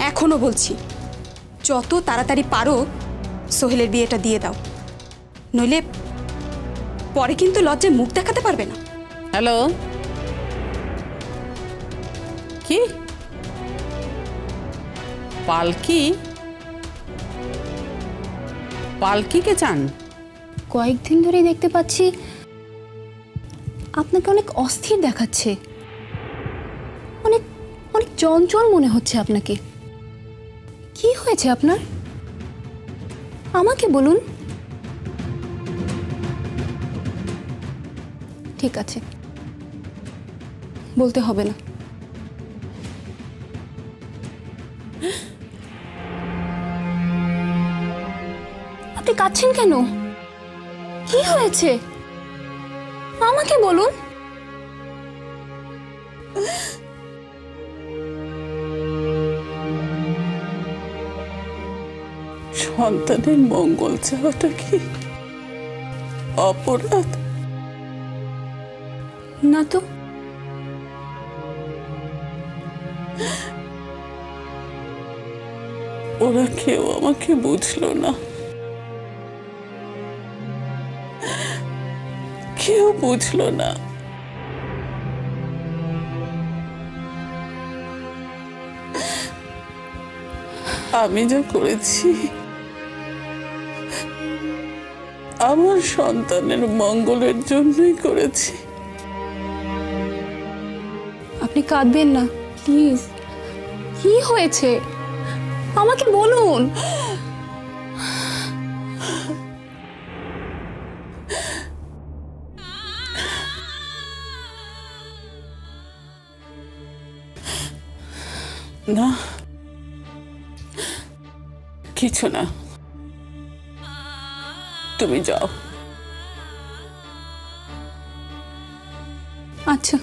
এখনো বলছি, যত তাড়াতাড়ি পারো সোহেলের বিয়েটা দিয়ে দাও, নইলে পরে কিন্তু লজ্জায় মুখ দেখাতে পারবে না। হ্যালো, কি পালকি? পালকিকে চান? কয়েকদিন ধরেই দেখতে পাচ্ছি আপনাকে অনেক অস্থির দেখাচ্ছে, অনেক অনেক চঞ্চল মনে হচ্ছে আপনাকে। কি হয়েছে আপনার? আমাকে বলুন। ঠিক আছে, বলতে হবে না। আপনি কাঁদছেন কেন? কি হয়েছে আমাকে বলুন। সন্তানের মঙ্গল চাওয়াটা কি অপরাধ? না তো। ওরা কেউ আমাকে বুঝলো না, কেউ বুঝলো না। আমি যা করেছি আমার সন্তানের মঙ্গলের জন্যই করেছি। আপনি কাঁদবেন না প্লিজ। কি হয়েছে আমাকে বলুন। না, কিছু না, তুমি যাও। আচ্ছা,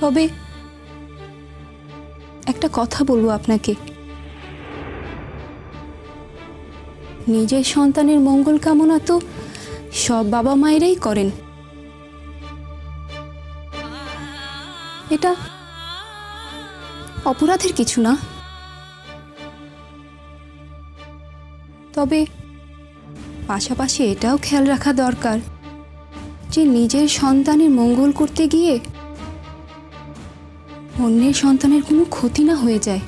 তবে একটা কথা বলবো আপনাকে। নিজের সন্তানের মঙ্গল কামনা তো সব বাবা মায়েরাই করেন। এটা অপরাধের কিছু না। তবে পাশাপাশি এটাও খেয়াল রাখা দরকার যে নিজের সন্তানের মঙ্গল করতে গিয়ে অন্যের সন্তানের কোনো ক্ষতি না হয়ে যায়।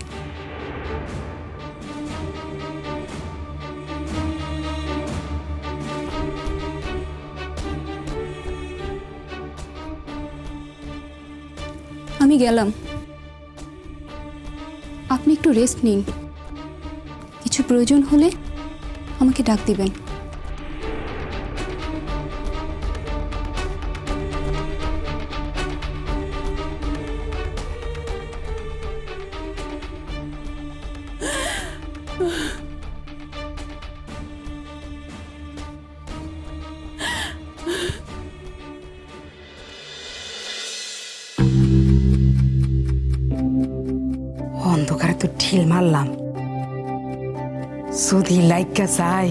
আমি গেলাম, আপনি একটু রেস্ট নিন। কিছু প্রয়োজন হলে আমাকে ডাক দিবেন। অন্ধকারে তো ঢিল মারলাম, যদি লাইকা যায়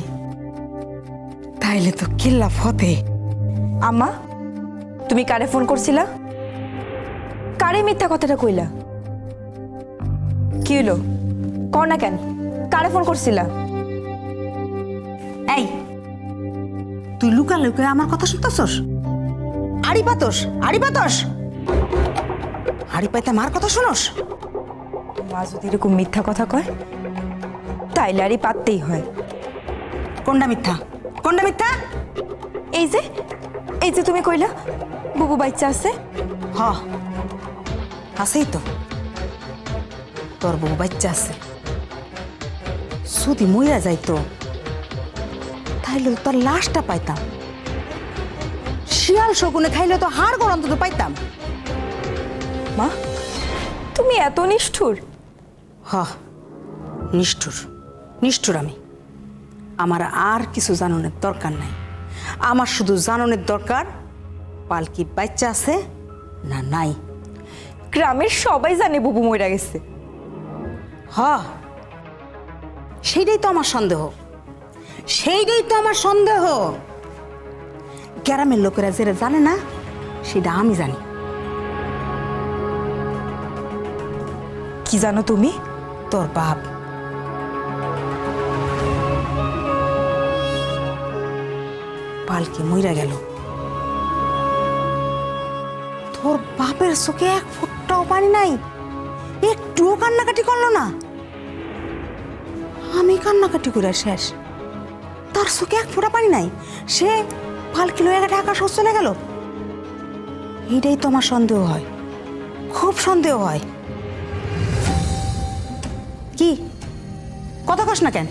তাইলে তো কিল্লা ফতে। আম্মা, তুমি কারে ফোন করছিলা? কারে মিথ্যা কথাটা কইলা? কি হইলো কর না কেন? কারে ফোন করছিলা? এই তুই লুকা লুকা আমার কথা শুনতেছস? আড়ি পাতস, আড়ি পাতস, আড়ি পাইতে আমার কথা শুনস? মা যদি এরকম মিথ্যা কথা কয় তাইলে আরই পাততেই হয়। কোনটা মিথ্যা, কোনটা মিথ্যা? এই যে এই যে তুমি কইলা বুবু বাচ্চা আছে। হ, আছেই তো, তোর বউ বাচ্চা আছে। যদি মইরা যাইতো তাইলে তো তোর লাশটা পাইতাম। শিয়াল শকুনে খাইলে তো হাড় গড় অন্তত পাইতাম। মা, তুমি এত নিষ্ঠুর? হ, নিষ্ঠুর, নিষ্ঠুর আমি। আমার আর কিছু জানানোর দরকার নাই। আমার শুধু জানানোর দরকার পালকি বাচ্চা আছে না নাই। গ্রামের সবাই জানে বুবু মইরা গেছে। হ, সেইটাই তো আমার সন্দেহ, সেইটাই তো আমার সন্দেহ। গ্রামের লোকেরা যেটা জানে না সেটা আমি জানি। কি জানো তুমি? তোর বাপ পালকি মইরা গেল, তোর বাপের চোখে এক ফুটটাও পানি নাই, একটুও কান্নাকাটি করলো না। আমি কান্নাকাটি করে শেষ, তার চোখে এক ফোঁটা পানি নাই, সে পালকি লয়ে ঢাকা শহর চলে গেল। এইটাই তো আমার সন্দেহ হয়, খুব সন্দেহ হয়। কি কথা কস না কেন?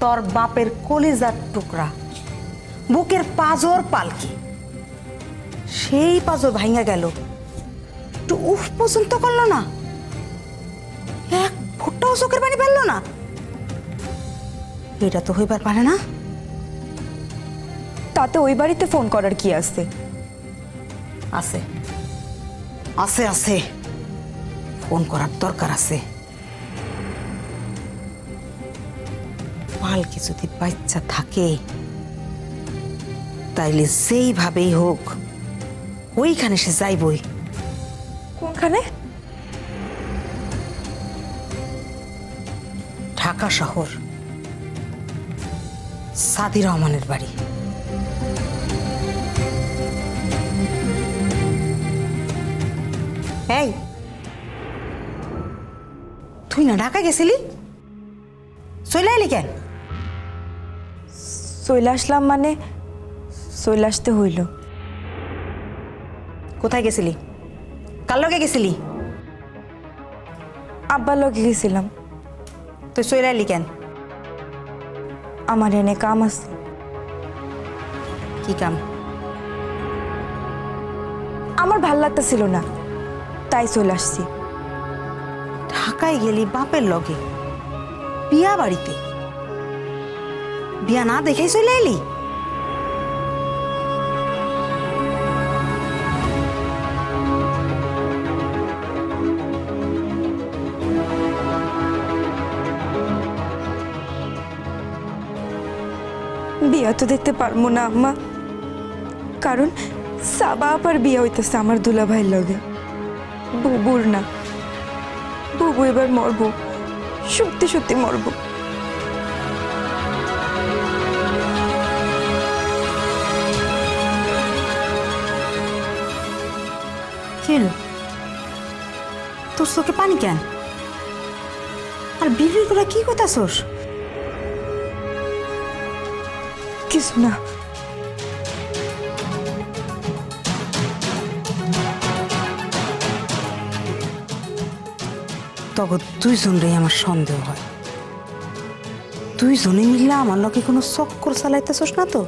তোর বাপের কলিজার টুকরা, বুকের পাজর পালকি, সেই পাজর ভাঙা গেল, একটু উফ পর্যন্ত করলো না, এক ফোঁটাও চোখের পানি ফেললো না। এটা তো হইবার পারে না। তাতে ওই বাড়িতে ফোন করার কি আছে? আছে আছে আছে, ফোন করার দরকার আছে। পালকি যদি বাচ্চা থাকে তাইলে যেইভাবেই হোক ওইখানে সে যাইবই। কোনখানে? ঢাকা শহর, সাদি রহমানের বাড়ি। এই, তুই না ঢাকা গেছিলি, চলে এলি কেন? চলে আসলাম মানে চলে আসতে হইল। কোথায় গেছিলি? কার লগে গেছিলি? আব্বার লগে গেছিলাম। তুই চলে এলি কেন? আমার এনে কাম আছে। কি কাম? আমার ভাল লাগতেছিল না, তাই চলে আসছি। ঢাকায় গেলি বাপের লগে, বিয়া বাড়িতে, বিয়া না দেখেই চলে এলি? বিয়া তো দেখতে পারবো না আম্মা, কারণ সাবা আবার বিয়া হইতেছে আমার দুলা ভাইয়ের লগে। বুবুর না, বুবু এবার মরবো, সত্যি সত্যি মরবো। কি হলো? তোর চোখে পানি কেন? আর বিড়বিড় করে কি করতেছস? কিছু না। তখন দুইজনটাই আমার সন্দেহ হয়, দুইজনে মিললে আমার লোকে কোনো চক্কর চালাইতেছস না তো?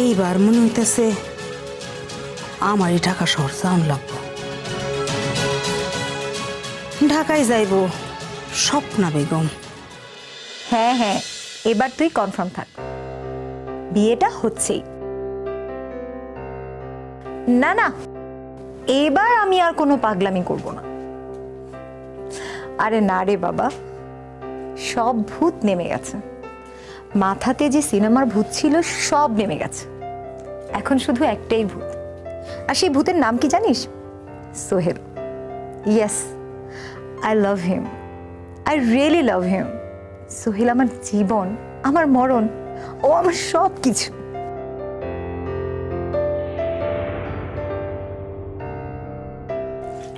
এইবার মনে হইতেছে আমারই ঢাকা শহর যাওয়ান লাগবো। ঢাকায় যাইব স্বপ্না বেগম। হ্যাঁ হ্যাঁ, এবার তুই কনফার্ম থাক, বিয়েটা হচ্ছেই। না না, এবার আমি আর কোনো পাগলামি করব না। আরে না রে বাবা, সব ভূত নেমে গেছে। মাথাতে যে সিনেমার ভূত ছিল সব নেমে গেছে, এখন শুধু একটাই ভূত। আর সেই ভূতের নাম কি জানিস? Sohail. Yes, I love him, I really love him. Sohail আমার জীবন, আমার মরণ, ও আমার সব কিছু।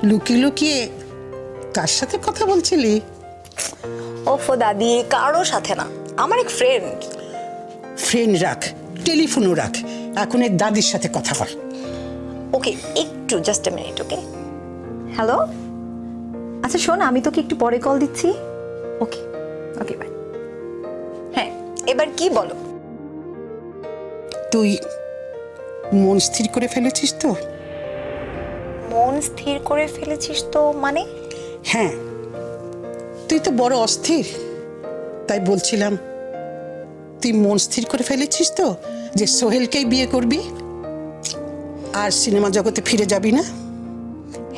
লুকিয়ে লুকিয়ে কার সাথে কথা বলছিলি? ওফো দাদি, কারো সাথে না, আমার এক ফ্রেন্ড। ফ্রেন্ড রাখ, টেলিফোনও রাখ, এখন এর দাদির সাথে কথা বল। ওকে, একটু just a minute. Okay, hello. আচ্ছা শোন, আমি তোকে একটু পরে কল দিচ্ছি। ওকে ওকে, বাই। হ্যাঁ, এবার কি বলো? তুই মন স্থির করে ফেলেছিস তো? মন স্থির করে ফেলেছিস তো মানে? হ্যাঁ, তুই তো বড় অস্থির, তাই বলছিলাম তুই মন স্থির করে ফেলেছিস তো যে সোহেলকেই বিয়ে করবি? আর সিনেমা জগতে ফিরে যাবি না?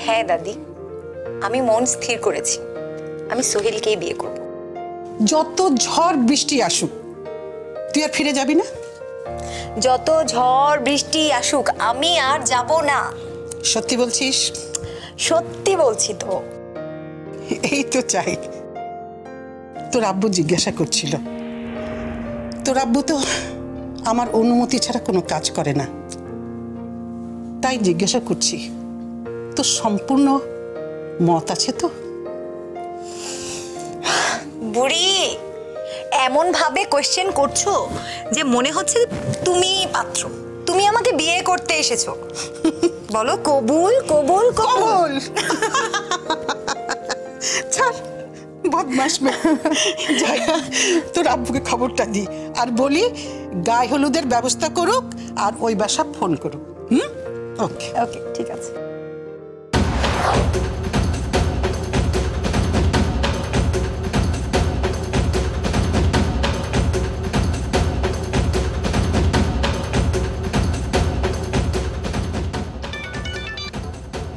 হ্যাঁ দাদি, আমি মন স্থির করেছি, আমি সোহেলকেই বিয়ে করব। যত ঝড় বৃষ্টি আসুক তুই আর ফিরে যাবি না? যত ঝড় বৃষ্টি আসুক আমি আর যাব না। সত্যি বলছিস? সত্যি বলছি তো। এই তো চাই। তোর আব্বু জিজ্ঞাসা করছিল, তোর আব্বু তো আমার অনুমতি ছাড়া কোনো কাজ করে না, তাই জিজ্ঞাসা করছি তোর সম্পূর্ণ মত আছে তো? বুড়ি, এমন ভাবে কোশ্চেন করছো যে মনে হচ্ছে তুমি পাত্র, তুমি আমাকে বিয়ে করতে এসেছো। বলো কবুল কবুল কবুল। ছাড়, বদমাস মেয়ে। যাই, তোর আব্বুকে খবরটা দি আর বলি গায়ে হলুদের ব্যবস্থা করুক আর ওই বাসা ফোন করুক। ওকে ওকে, ঠিক আছে।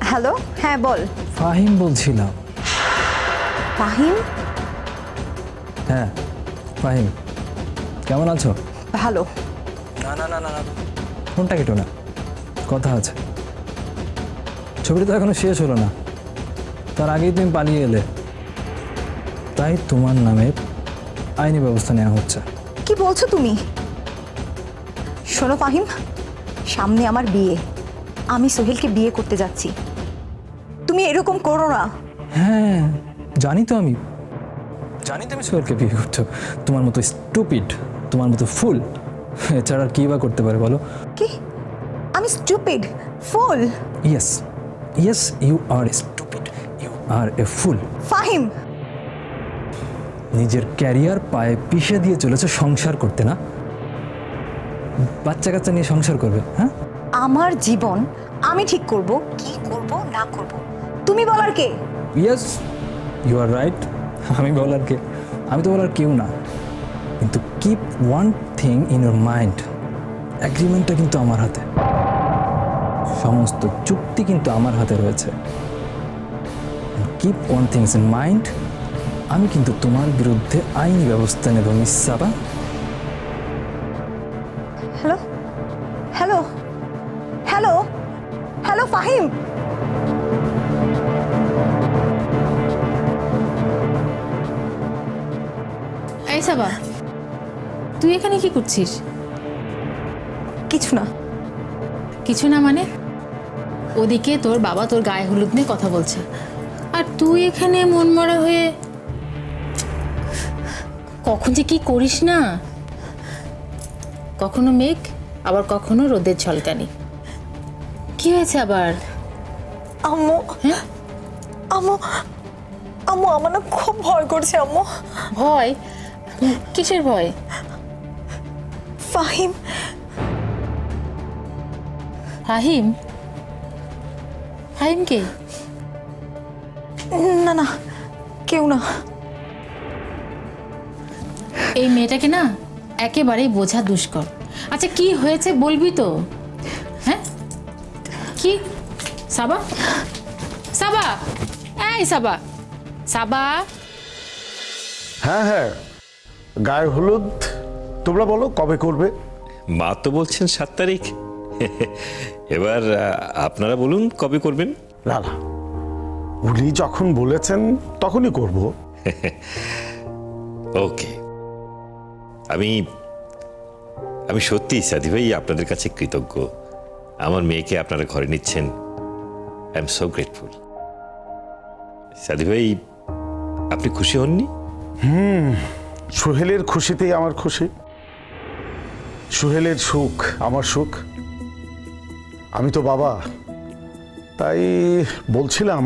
হ্যালো, হ্যাঁ বল। ফাহিম বলছিলাম। ফাহিম? হ্যাঁ ফাহিম, কেমন আছো? ভালো। না না না না না, ফোনটা কেটো না, কথা আছে। ছবিটা তো এখনো শেষ হলো না, তার আগেই তুমি পালিয়ে এলে, তাই তোমার নামে আইনি ব্যবস্থা নেওয়া হচ্ছে। কি বলছো তুমি? শোনো ফাহিম, সামনে আমার বিয়ে, আমি সোহেলকে বিয়ে করতে যাচ্ছি, তুমি এরকম করো না। হ্যাঁ জানি তো, আমি জানি তুমি সোহেলকে বিয়ে করছো। তোমার মতো স্টুপিড, তোমার মতো ফুল এছাড়া আর কী বা করতে পারে বলো? কি? আমি stupid fool? Yes yes, you are stupid, you are a fool. Fahim, নিজের ক্যারিয়ার পায়ে পিষে দিয়ে চলেছে সংসার করতে, না বাচ্চা কাচ্চা নিয়ে সংসার করবে? হ্যাঁ, আমার জীবন আমি ঠিক করব, কি করব না করব তুমি বলার কে? ইয়েস ইউ আর রাইট, আমি বলার কে? আমি তো বলার কেউ না, কিন্তু keep one thing in your mind, অ্যাগ্রিমেন্টটা কিন্তু আমার হাতে, সমস্ত চুক্তি কিন্তু আমার হাতে রয়েছে। Keep one things in mind, আমি কিন্তু তোমার বিরুদ্ধে আইনি ব্যবস্থা নেব miss Saba. Hello hello hello hello Fahim. এই সাবা, তুই এখানে কি করছিস? কিছু না। কিছু না মানে? ওদিকে তোর বাবা তোর গায়ে হলুদ নিয়ে কথা বলছে, আর তুই এখানে মনমরা হয়ে কখন যে কি করিস না, কখনো মেঘ আবার কখনো রোদের ঝলকানি। কি হয়েছে আবার? আম্মু, হ্যাঁ আম্মু, আম্মু আমার না খুব ভয় করছে আম্মু। ভয়? কিসের ভয়? ফাহিম। ফাহিম? ফাহিম কে? না না, কেউ না। এই মেয়েটাকে না একেবারেই বোঝা দুষ্কর। আচ্ছা কি হয়েছে বলবি তো? হ্যাঁ কি? সাবা, সাবা, এই সাবা, সাবা। হ্যাঁ হ্যাঁ, গায়ে হলুদ তোমরা বলো কবে করবে? মা তো বলছেন 7 তারিখ, এবার আপনারা বলুন কবে করবেন। না না, উনি যখন বলেছেন তখনই করব। ওকে, আমি আমি সত্যি সাদি ভাই আপনাদের কাছে কৃতজ্ঞ, আমার মেয়েকে আপনারা ঘরে নিচ্ছেন। I am so grateful. সাদি ভাই, আপনি খুশি হননি? সোহেলের খুশিতেই আমার খুশি, সোহেলের সুখ আমার সুখ। আমি তো বাবা, তাই বলছিলাম।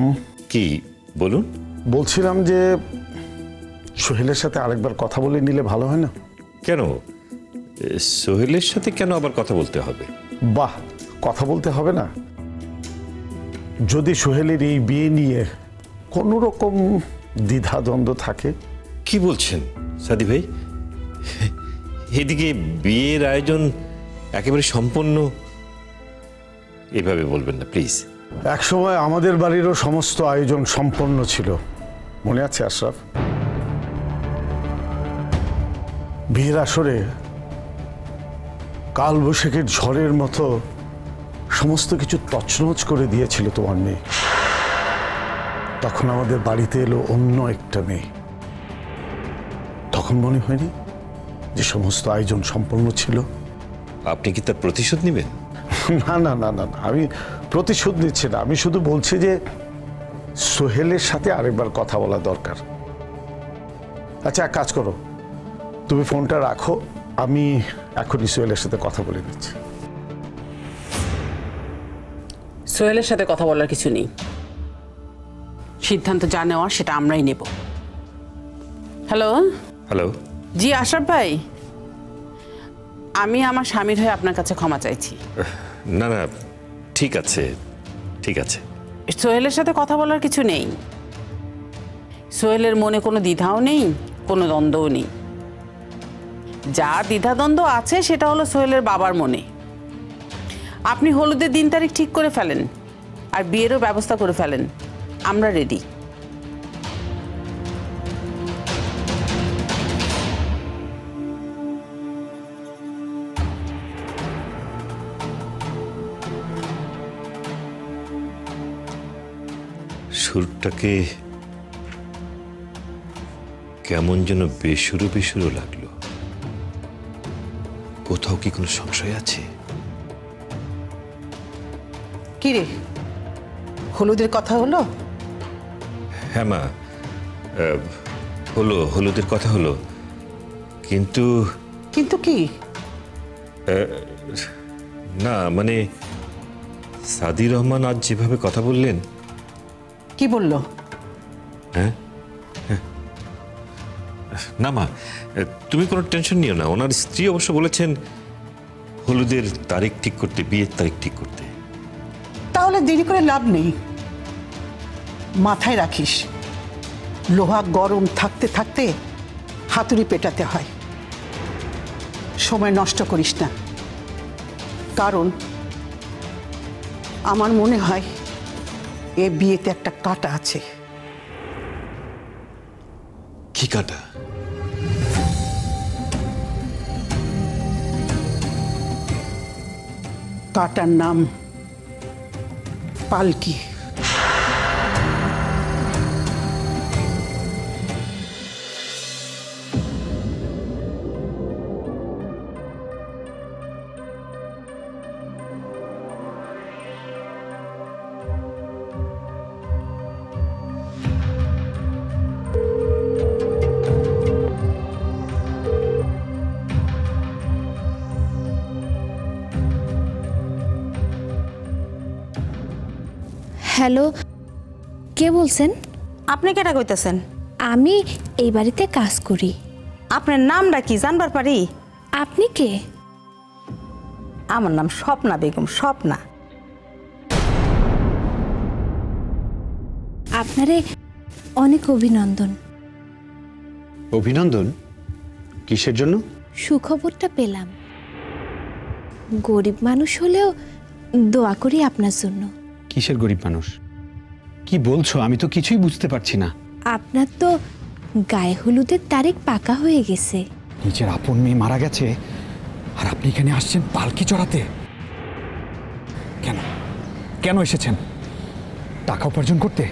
কি বলুন? বলছিলাম যে সোহেলের সাথে আরেকবার কথা বলে নিলে ভালো হয় না? কেন? সোহেলের সাথে কেন আবার কথা বলতে হবে? বাহ, কথা বলতে হবে না? যদি সোহেলের এই বিয়ে নিয়ে কোনো রকম দ্বিধাদ্বন্দ্ব থাকে। কি বলছেন সাদি ভাই? এদিকে বিয়ের আয়োজন একেবারে সম্পন্ন, এভাবে বলবেন না প্লিজ। একসময় আমাদের বাড়িরও সমস্ত আয়োজন সম্পন্ন ছিল, মনে আছে আশরাফ? বিয়ের আসরে কালবৈশাখীর ঝড়ের মতো সমস্ত কিছু তছনছ করে দিয়েছিল তোমার মেয়ে। তখন আমাদের বাড়িতে এলো অন্য একটা মেয়ে। তখন মনে হয়নি যে সমস্ত আয়োজন সম্পন্ন ছিল? আপনি কি তার প্রতিশোধ নেবেন? না না না না না, আমি প্রতিশোধ নিচ্ছি না। আমি শুধু বলছি যে সোহেলের সাথে আরেকবার কথা বলা দরকার। আচ্ছা, এক কাজ করো, তুমি ফোনটা রাখো, আমি এখনই সোহেলের সাথে কথা বলে নিচ্ছি। সোহেলের সাথে কথা বলার কিছু নেই, সিদ্ধান্ত যা নেওয়া সেটা আমরাই নেব। হ্যালো। হ্যালো। জি আশরাফ ভাই, আমি আমার স্বামীর হয়ে আপনার কাছে ক্ষমা চাইছি। না না, ঠিক আছে ঠিক আছে। সোহেলের সাথে কথা বলার কিছু নেই। সোহেলের মনে কোনো দ্বিধাও নেই, কোনো দ্বন্দ্বও নেই। যা দ্বিধাদ্বন্দ্ব আছে সেটা হলো সোহেলের বাবার মনে। আপনি হলুদের দিন তারিখ ঠিক করে ফেলেন আর বিয়েরও ব্যবস্থা করে ফেলেন, আমরা রেডি। সুরটাকে কেমন যেন বেসুরো বেসুরো লাগলো। কোথাও কি কোনো সংশয় আছে? কি রে, হলুদের কথা হলো? হ্যাঁ মা, হলো, হলুদের কথা হলো, কিন্তু কিন্তু কি? না মানে সাদি রহমান আজ যেভাবে কথা বললেন। কি বললো? হ্যাঁ, না মা, তুমি কোনো টেনশন নিও না। ওনার স্ত্রী অবশ্য বলেছেন হলুদের তারিখ ঠিক করতে, বিয়ের তারিখ ঠিক করতে। তাহলে দেরি করে লাভ নেই। মাথায় রাখিস, লোহা গরম থাকতে থাকতে হাতুড়ি পেটাতে হয়। সময় নষ্ট করিস না, কারণ আমার মনে হয় এ বিয়েতে একটা কাঁটা আছে। কি কাঁটা? কাঁটার নাম পালকি। হ্যালো, কে বলছেন? আপনি কেটা কইতেছেন? আমি এই বাড়িতে কাজ করি। আপনার নামটা কি জানবার পারি? আপনি কে? আমার নাম স্বপ্না বেগম, স্বপ্না। আপনারে অনেক অভিনন্দন। অভিনন্দন? কিসের জন্য? সুখবরটা পেলাম। গরিব মানুষ হলেও দোয়া করি আপনার জন্য। কিসের গরিব মানুষ? কি বলছো? আমি তো কিছুই বুঝতে পারছি না। আপনার তো গায়ে হলুদের তারিখ পাকা হয়ে গেছে। নিজের আপন মেয়ে মারা গেছে আর আপনি এখানে আসছেন পালকি চড়াতে? কেন কেন এসেছেন? টাকা উপার্জন করতে?